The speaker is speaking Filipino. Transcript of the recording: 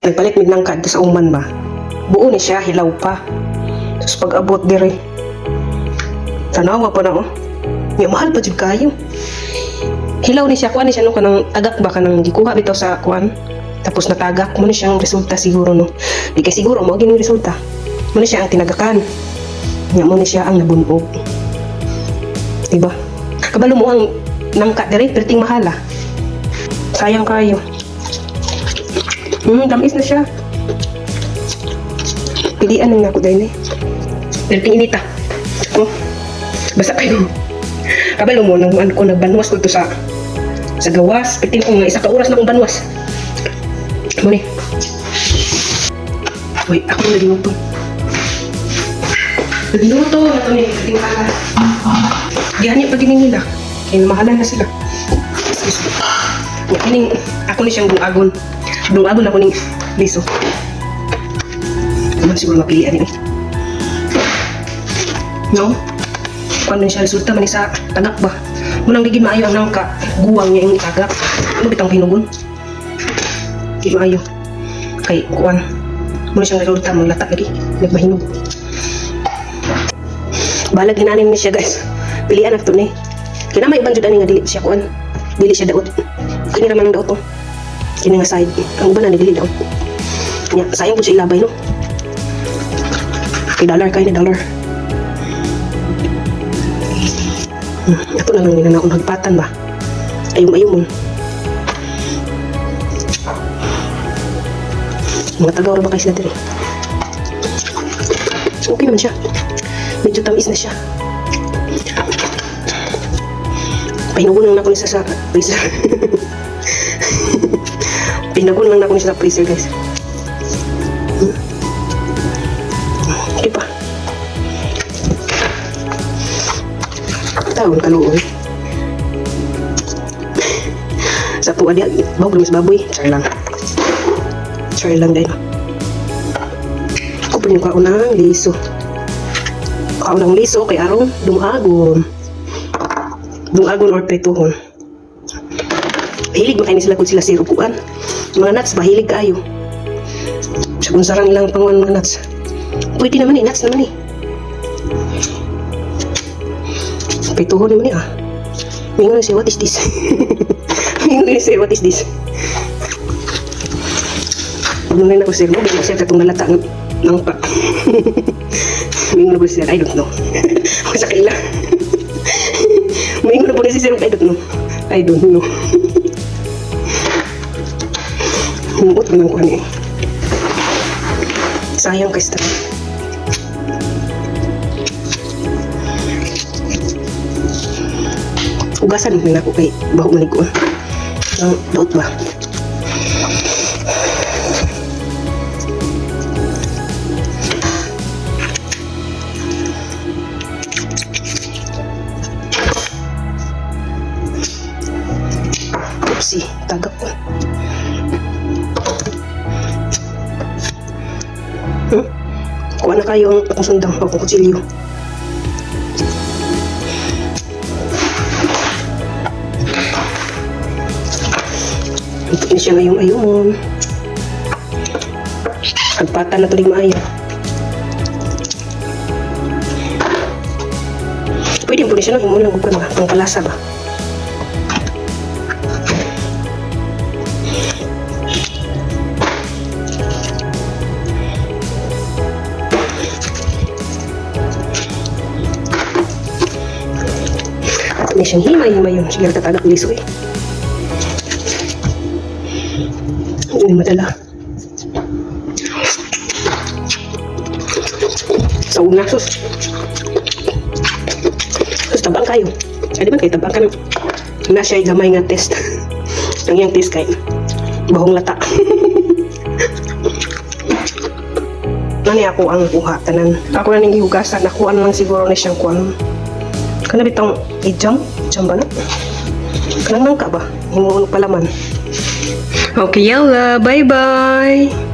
Nagpalit mig ng kad sa uman ba. Buo ni siya, hilaw pa. Tapos pag-abot dire. Tanawa pa na oh. Nga mahal pa jud kayo. Hilaw ni siya, kuan ni siya no kanang tagak ba kanang gikuha bitaw sa kuan. Tapos natagak mo ni siyang resulta siguro no. Di kay siguro mo gini resulta. Mo ni siya ang tinagakan. Nga mo ni siya ang nabunog. Diba? Kabalo mo ang nangka dire, perting mahala. Sayang kayo. Tamis na siya. Pilian lang ako dahil eh. Perting inita. Oh. Basta kayo. Kabalo mo, nagbanwas ko ito sa gawas. Perting ko nga, isa ka oras na akong banwas. Mo ni. Uy, ako na linuto. Nagluto na ito ni perting kala. Gani pag nila. Kaya mahalan na sila. Kining, ako ni siyang bungagon. Bungagon ako ni liso. Naman siguro mapilian ini. No? Kung ano siya resulta man sa tagak ba? Munang ligid maayo ang nangka. Guwang niya yung tagak. Ano bitang hinugon? Di maayo. Kay kuwan. Muna siyang resulta mong latak lagi. Nagmahinog. Balag hinanin niya siya guys. Pilian na ito ni. Kinamay ibang judan nga dili siya kuwan. Dili siya daot. Kini raman ang daot to. Kini nga side. Ang uban na dili daot. Nya sayang po siya ilabay no. Kay dollar kay na dollar. Ato na lang nila na akong nagpatan ba. Ayong-ayong mo. Mga tagaw ba kayo sila diri? Okay naman siya. Medyo tamis na siya. Pinagunan lang ako niya sa freezer. Pinagunan lang ako niya sa freezer guys. Okay pa. Taon kaluoy. Sa tuwa diya, bawag lang sa baboy. Char lang. Char lang dahil. Ako pa yung kaunang liso. Kaunang liso kay arong dumagon. Dungagon or pretuhon. Hilig ba kayo sila kung sila sirupuan? Mga nuts ba? Hilig kaayo. Sa kung sarang ilang panguan mga nuts. Pwede naman nuts naman Pretuhon naman Mingon na siya, what is this? Mingon na siya, what is this? Mingon na ako siya, mo siya katong nalata ng pa. Mingon na ko siya, I don't know. Masakit lang. Mingon na po na siya, I don't know. I don't know. Humuot naman ko ano sayang kay Stan. Ugasan mo na ako kay baho manig ko. Ang daot ba? Oopsie, tagap ko. Kuha na kayo ang sundang o kutsilyo. Ito na siya ngayong agpata na tuloy maayo. Pwede po na siya himo lang ba ang kalasa ba? May siyang himay-himay yung sige tatagak liso Hindi madala. Sa una, sus tabang kayo. Di ba kayo tabang ka na siya gamay nga test. Ang yung test kayo. Bahong lata. Nani ako ang kuha tanan. Ako na nang gihugasan. Nakuha lang siguro na siyang kuha. Kana bitang ijam ba na? Kanang nangka ba? Himuon palaman. Okay, yalla. Bye-bye.